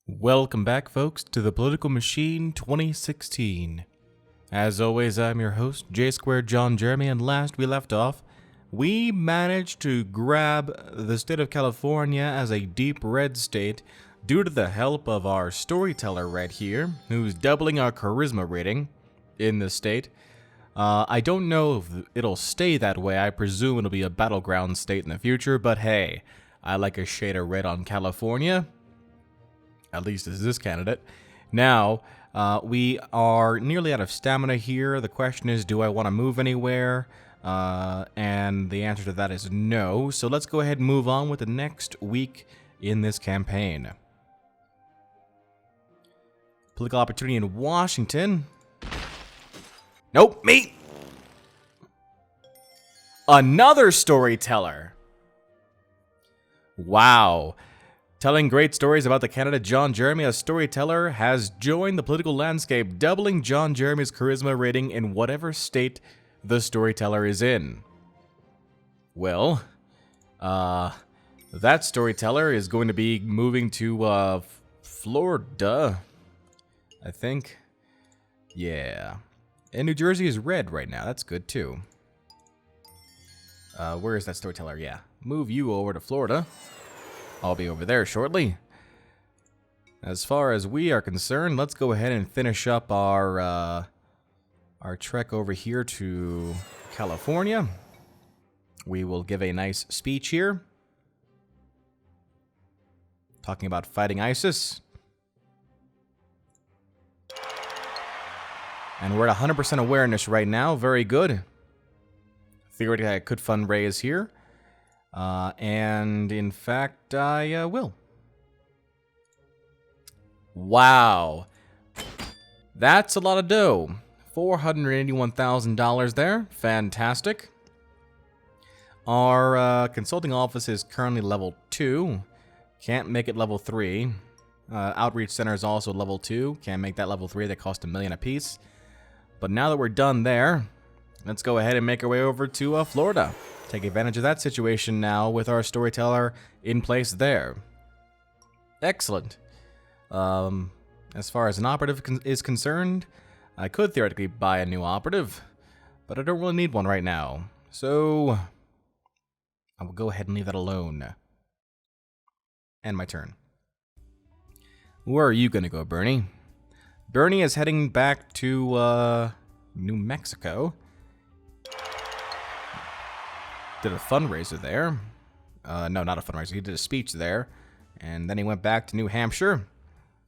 Welcome back, folks, to the Political Machine 2016. As always, I'm your host, J-Squared John Jeremy, and last we left off, we managed to grab the state of California as a deep red state due to the help of our storyteller right here, who's doubling our charisma rating in the state. I don't know if it'll stay that way. I presume it'll be a battleground state in the future, but hey, I like a shade of red on California. At least as this candidate. Now, we are nearly out of stamina here. The question is, do I want to move anywhere? And the answer to that is no. So let's go ahead and move on with the next week in this campaign. Political opportunity in Washington. Nope, me! Another storyteller! Wow. Telling great stories about the candidate John Jeremy, a storyteller has joined the political landscape, doubling John Jeremy's charisma rating in whatever state the storyteller is in. Well, that storyteller is going to be moving to, Florida, I think. Yeah. And New Jersey is red right now. That's good, too. Where is that storyteller? Yeah. Move you over to Florida. I'll be over there shortly. As far as we are concerned, let's go ahead and finish up our trek over here to California. We will give a nice speech here, talking about fighting ISIS. And we're at 100% awareness right now. Very good. Theoretically, I could fundraise here. And in fact, I will. Wow. That's a lot of dough. $481,000 there. Fantastic. Our consulting office is currently level 2. Can't make it level 3. Outreach center is also level 2. Can't make that level 3. They cost $1 million apiece. But now that we're done there, let's go ahead and make our way over to Florida. Take advantage of that situation now with our storyteller in place there. Excellent. As far as an operative is concerned, I could theoretically buy a new operative, but I don't really need one right now. So I will go ahead and leave that alone. And my turn. Where are you going to go, Bernie? Bernie is heading back to New Mexico. Did a fundraiser there. No, not a fundraiser. He did a speech there. And then he went back to New Hampshire.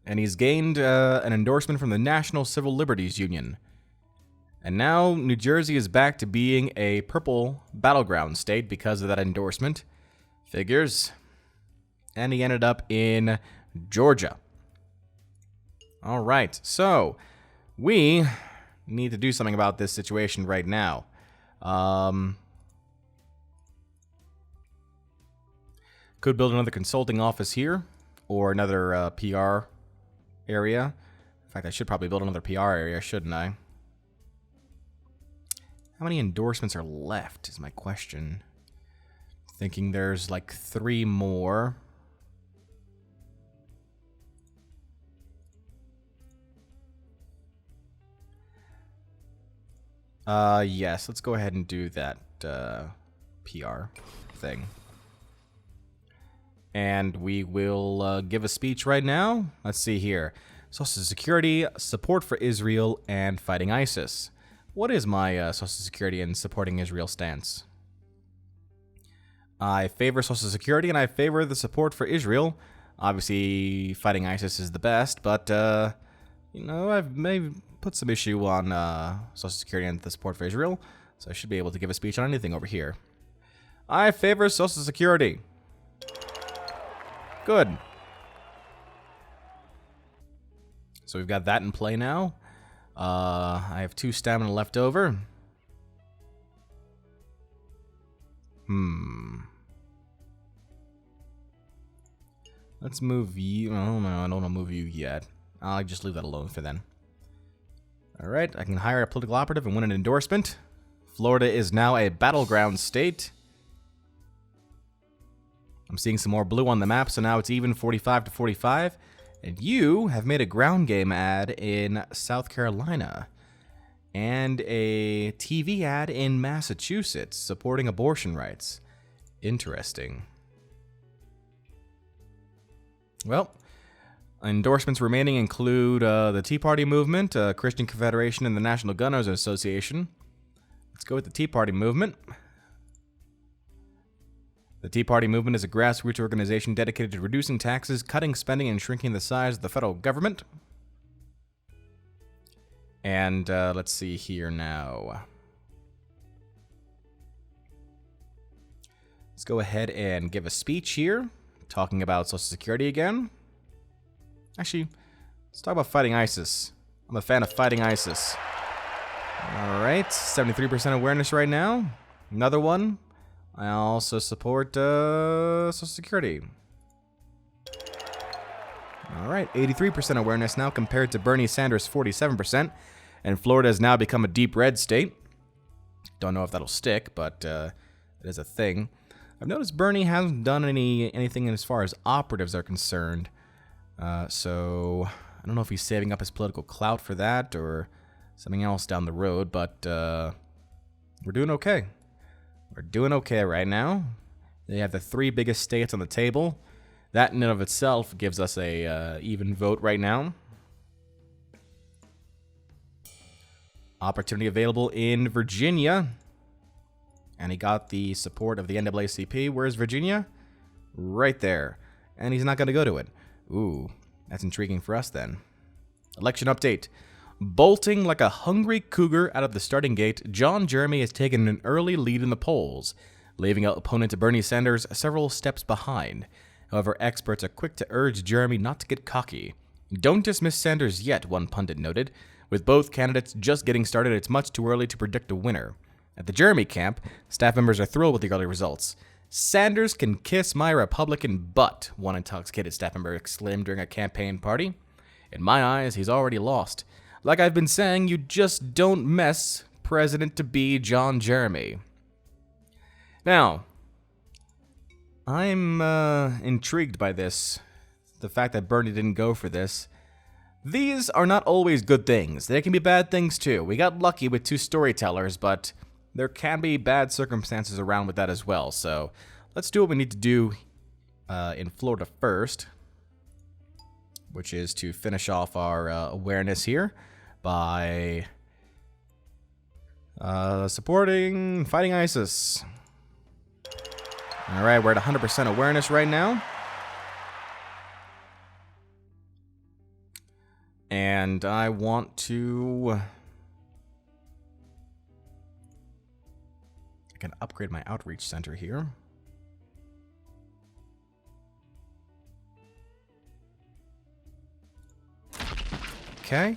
And he's gained an endorsement from the National Civil Liberties Union. And now New Jersey is back to being a purple battleground state because of that endorsement. Figures. And he ended up in Georgia. All right. So, we need to do something about this situation right now. Could build another consulting office here, or another PR area. In fact, I should probably build another PR area, shouldn't I? How many endorsements are left is my question. Thinking there's like 3 more. Yes, let's go ahead and do that PR thing. And we will give a speech right now. Let's see here. Social Security, support for Israel, and fighting ISIS. What is my Social Security and supporting Israel stance? I favor Social Security, and I favor the support for Israel. Obviously, fighting ISIS is the best, but, you know, I've maybe put some issue on Social Security and the support for Israel, so I should be able to give a speech on anything over here. I favor Social Security. Good. So we've got that in play now. I have 2 stamina left over. Let's move you. Oh, no, I don't want to move you yet. I'll just leave that alone for then. Alright, I can hire a political operative and win an endorsement. Florida is now a battleground state. I'm seeing some more blue on the map, so now it's even 45 to 45. And you have made a ground game ad in South Carolina and a TV ad in Massachusetts supporting abortion rights. Interesting. Well, endorsements remaining include the Tea Party movement, Christian Confederation, and the National Gun Owners Association. Let's go with the Tea Party movement. The Tea Party movement is a grassroots organization dedicated to reducing taxes, cutting spending, and shrinking the size of the federal government. And let's see here now. Let's go ahead and give a speech here, talking about Social Security again. Actually, let's talk about fighting ISIS. I'm a fan of fighting ISIS. Alright, 73% awareness right now. Another one. I also support Social Security. Alright, 83% awareness now compared to Bernie Sanders' 47%. And Florida has now become a deep red state. Don't know if that'll stick, but it is a thing. I've noticed Bernie hasn't done anything as far as operatives are concerned. So I don't know if he's saving up his political clout for that or something else down the road, but we're doing okay. We're doing okay right now. They have the 3 biggest states on the table. That in and of itself gives us a even vote right now. Opportunity available in Virginia. And he got the support of the NAACP. Where's Virginia? Right there. And he's not going to go to it. Ooh, that's intriguing for us then. Election update. Bolting like a hungry cougar out of the starting gate, John Jeremy has taken an early lead in the polls, leaving opponent Bernie Sanders several steps behind. However, experts are quick to urge Jeremy not to get cocky. Don't dismiss Sanders yet, one pundit noted. With both candidates just getting started, it's much too early to predict a winner. At the Jeremy camp, staff members are thrilled with the early results. Sanders can kiss my Republican butt, one intoxicated staff member exclaimed during a campaign party. In my eyes, he's already lost. Like I've been saying, you just don't mess President-to-be John Jeremy. Now, I'm intrigued by this. The fact that Bernie didn't go for this. These are not always good things. They can be bad things too. We got lucky with 2 storytellers, but there can be bad circumstances around with that as well. So let's do what we need to do in Florida first, which is to finish off our awareness here by supporting fighting ISIS. All right, we're at 100% awareness right now. And I want to... I can upgrade my outreach center here. Okay.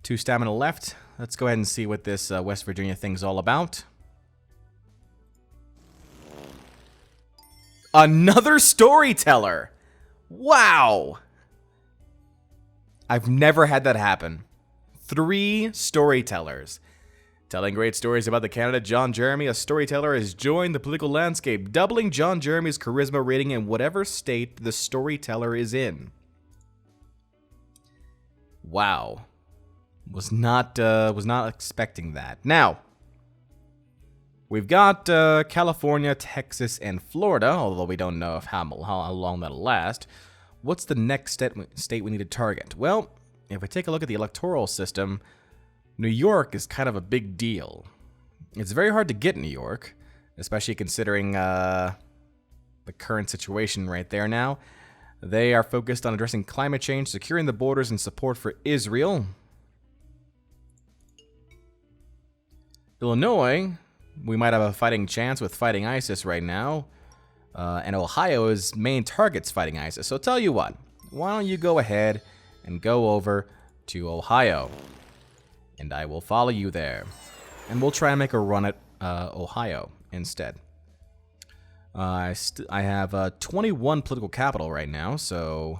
2 stamina left. Let's go ahead and see what this West Virginia thing's all about. Another storyteller! Wow! I've never had that happen. 3 storytellers. Telling great stories about the candidate John Jeremy, a storyteller has joined the political landscape, doubling John Jeremy's charisma rating in whatever state the storyteller is in. Wow. Was not expecting that. Now, we've got California, Texas, and Florida, although we don't know how long that'll last. What's the next state we need to target? Well, if we take a look at the electoral system, New York is kind of a big deal. It's very hard to get New York, especially considering the current situation right there now. They are focused on addressing climate change, securing the borders, and support for Israel. Illinois, we might have a fighting chance with fighting ISIS right now. And Ohio is main targets fighting ISIS. So tell you what, why don't you go ahead and go over to Ohio. And I will follow you there. And we'll try and make a run at Ohio instead. I have 21 political capital right now, so...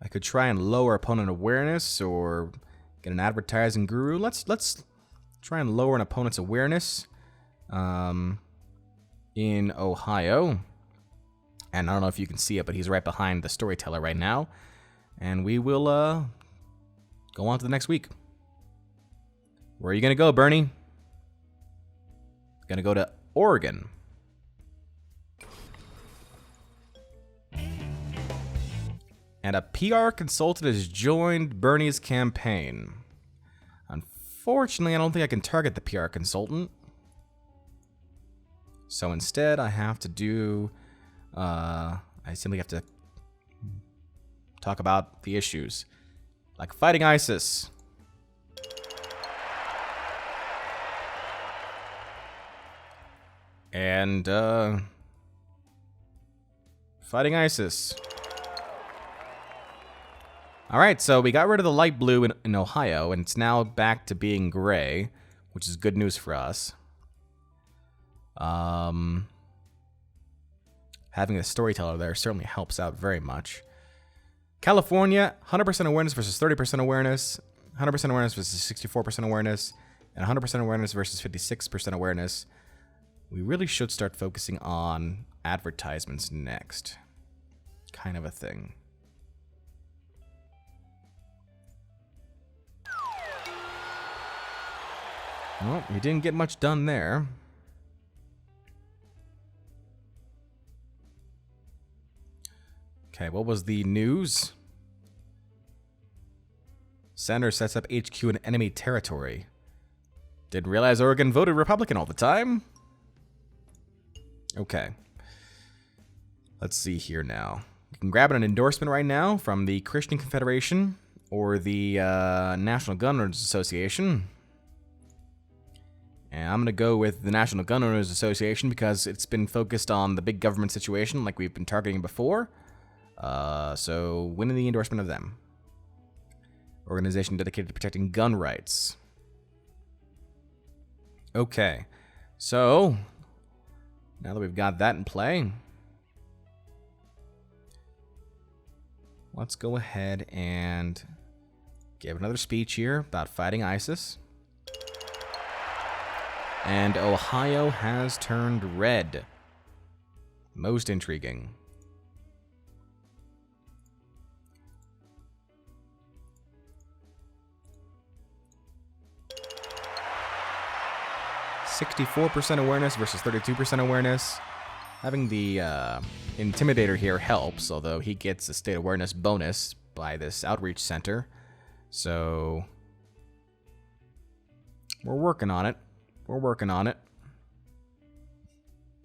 I could try and lower opponent awareness or get an advertising guru. Let's try and lower an opponent's awareness. in Ohio. And I don't know if you can see it, but he's right behind the storyteller right now. And we will go on to the next week. Where are you going to go, Bernie? Going to go to Oregon. And a PR consultant has joined Bernie's campaign. Unfortunately, I don't think I can target the PR consultant. So instead, I have to do... I simply have to talk about the issues. Like fighting ISIS. And, fighting ISIS. Alright, so we got rid of the light blue in Ohio, and it's now back to being gray, which is good news for us. Having a storyteller there certainly helps out very much. California, 100% awareness versus 30% awareness, 100% awareness versus 64% awareness, and 100% awareness versus 56% awareness. We really should start focusing on advertisements next. Kind of a thing. Well, we didn't get much done there. Okay, what was the news? Senator sets up HQ in enemy territory. Didn't realize Oregon voted Republican all the time. Okay. Let's see here now. You can grab an endorsement right now from the Christian Confederation or the National Gun Owners Association. And I'm going to go with the National Gun Owners Association because it's been focused on the big government situation like we've been targeting before. So winning the endorsement of them. Organization dedicated to protecting gun rights. Okay. So, now that we've got that in play, let's go ahead and give another speech here about fighting ISIS. And Ohio has turned red. Most intriguing. (64% awareness versus 32% awareness. Having the Intimidator here helps, although he gets a state awareness bonus by this outreach center. So we're working on it. We're working on it.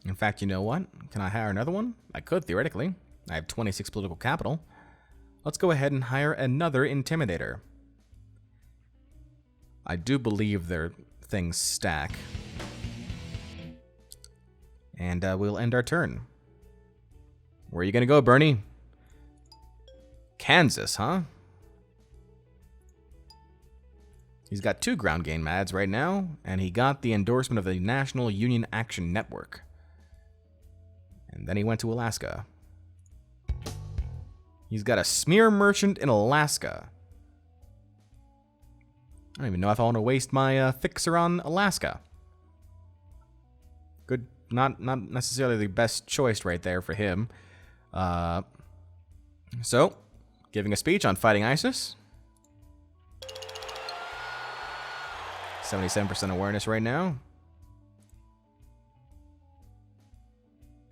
In fact, you know what? Can I hire another one? I could, theoretically. I have 26 political capital. Let's go ahead and hire another Intimidator. I do believe their things stack. And we'll end our turn. Where are you going to go, Bernie? Kansas, huh? He's got 2 ground game ads right now, and he got the endorsement of the National Union Action Network. And then he went to Alaska. He's got a smear merchant in Alaska. I don't even know if I want to waste my fixer on Alaska. Good, not necessarily the best choice right there for him. So, giving a speech on fighting ISIS. 77% awareness right now.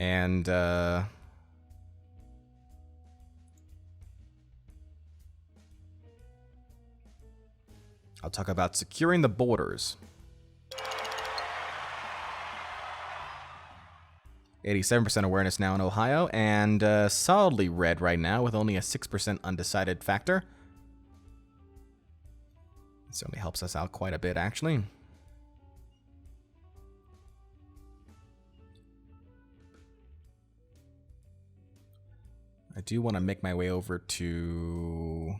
And, I'll talk about securing the borders. 87% awareness now in Ohio, and solidly red right now with only a 6% undecided factor. It certainly helps us out quite a bit, actually. I do want to make my way over to...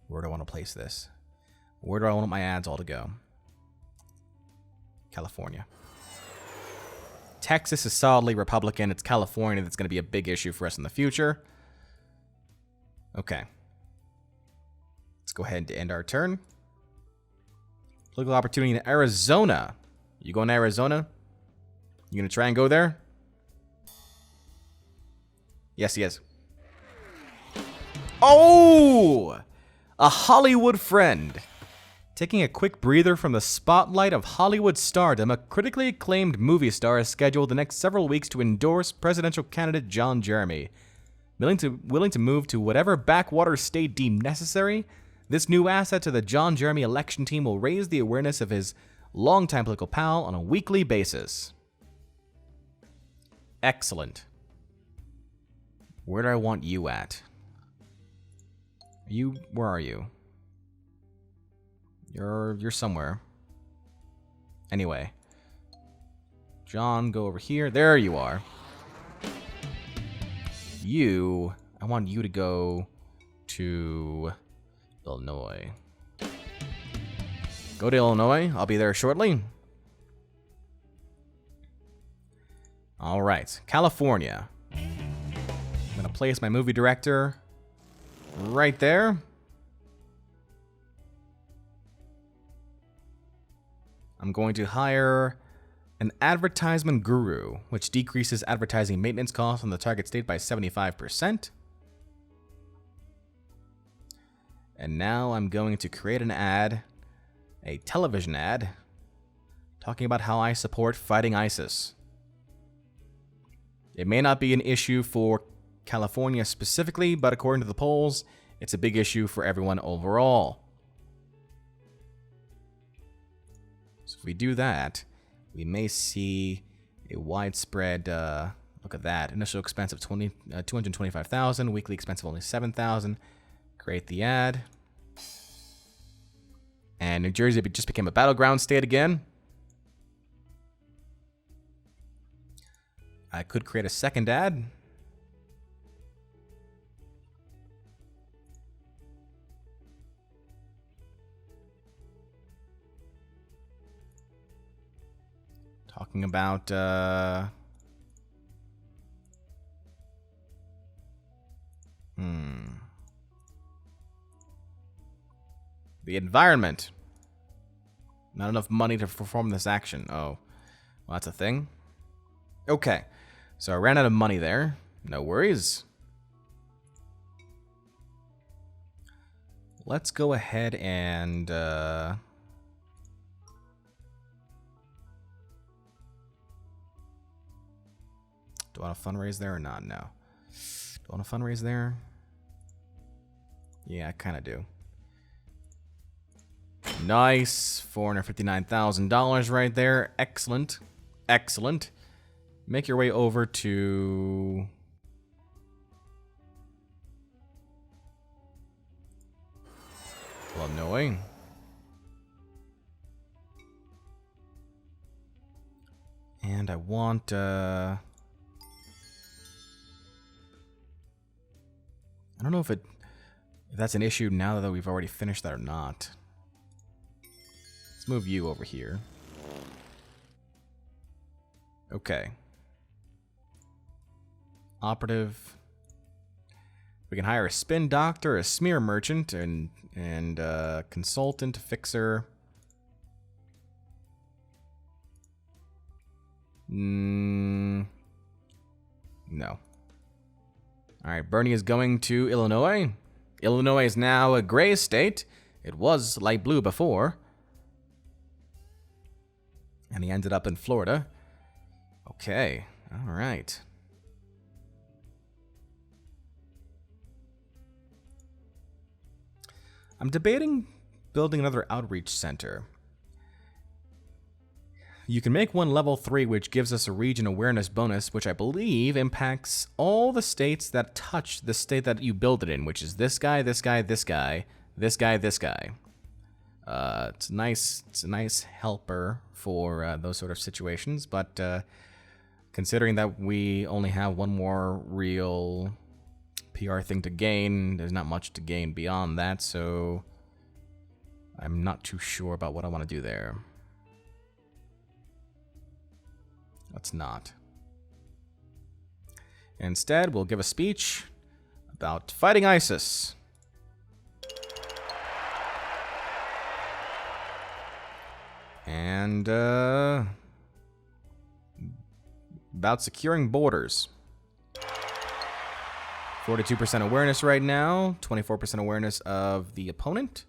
Where do I want to place this? Where do I want my ads all to go? California. Texas is solidly Republican. It's California that's going to be a big issue for us in the future. Okay. Let's go ahead and end our turn. Political opportunity in Arizona. You going to Arizona? You gonna try and go there? Yes, he is. Oh! A Hollywood friend. Taking a quick breather from the spotlight of Hollywood stardom, a critically acclaimed movie star is scheduled the next several weeks to endorse presidential candidate John Jeremy. Willing to move to whatever backwater state deemed necessary, this new asset to the John Jeremy election team will raise the awareness of his longtime political pal on a weekly basis. Excellent. Where do I want you at? Where are you? You're somewhere. Anyway. John, go over here. There you are. I want you to go to Illinois. Go to Illinois. I'll be there shortly. All right, California. I'm gonna place my movie director right there. I'm going to hire an advertisement guru, which decreases advertising maintenance costs on the target state by 75%. And now I'm going to create an ad, a television ad, talking about how I support fighting ISIS. It may not be an issue for California specifically, but according to the polls, it's a big issue for everyone overall. So if we do that, we may see a widespread, look at that, initial expense of $225,000, weekly expense of only $7,000. Create the ad. And New Jersey just became a battleground state again. I could create a second ad. Talking about the environment. Not enough money to perform this action. Oh, well, that's a thing. Okay, so I ran out of money there. No worries. Let's go ahead and do I want to fundraise there or not? No. Do I want to fundraise there? Yeah, I kind of do. Nice. $459,000 right there. Excellent. Excellent. Make your way over to... Illinois. And I want... I don't know if that's an issue now that we've already finished that or not. Let's move you over here. Okay. Operative. We can hire a spin doctor, a smear merchant, and consultant, fixer. No. Alright, Bernie is going to Illinois. Illinois is now a gray state. It was light blue before. And he ended up in Florida. Okay, alright. I'm debating building another outreach center. You can make one level 3, which gives us a region awareness bonus, which I believe impacts all the states that touch the state that you build it in, which is this guy, this guy, this guy, this guy, this guy. It's a nice helper for those sort of situations, but considering that we only have one more real PR thing to gain, there's not much to gain beyond that, so I'm not too sure about what I want to do there. Let's not. Instead, we'll give a speech about fighting ISIS. And, about securing borders. 42% awareness right now, 24% awareness of the opponent.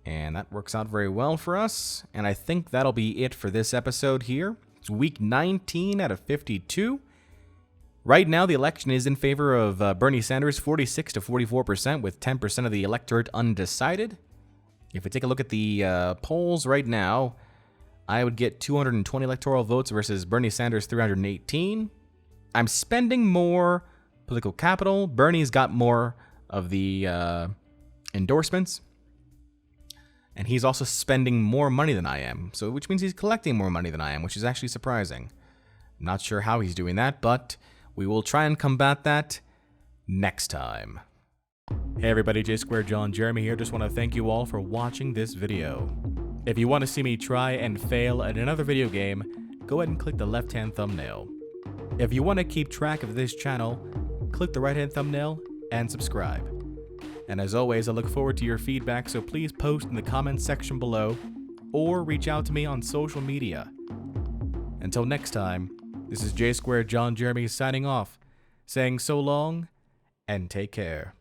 And that works out very well for us. And I think that'll be it for this episode here. Week 19 out of 52. Right now, the election is in favor of Bernie Sanders, 46 to 44%, with 10% of the electorate undecided. If we take a look at the polls right now, I would get 220 electoral votes versus Bernie Sanders 318. I'm spending more political capital. Bernie's got more of the endorsements. And he's also spending more money than I am, so which means he's collecting more money than I am, which is actually surprising. Not sure how he's doing that, but we will try and combat that next time. Hey everybody, J Squared Jeremy here. Just want to thank you all for watching this video. If you want to see me try and fail at another video game, go ahead and click the left-hand thumbnail. If you want to keep track of this channel, click the right-hand thumbnail and subscribe. And as always, I look forward to your feedback, so please post in the comments section below or reach out to me on social media. Until next time, this is J Squared Jeremy signing off, saying so long and take care.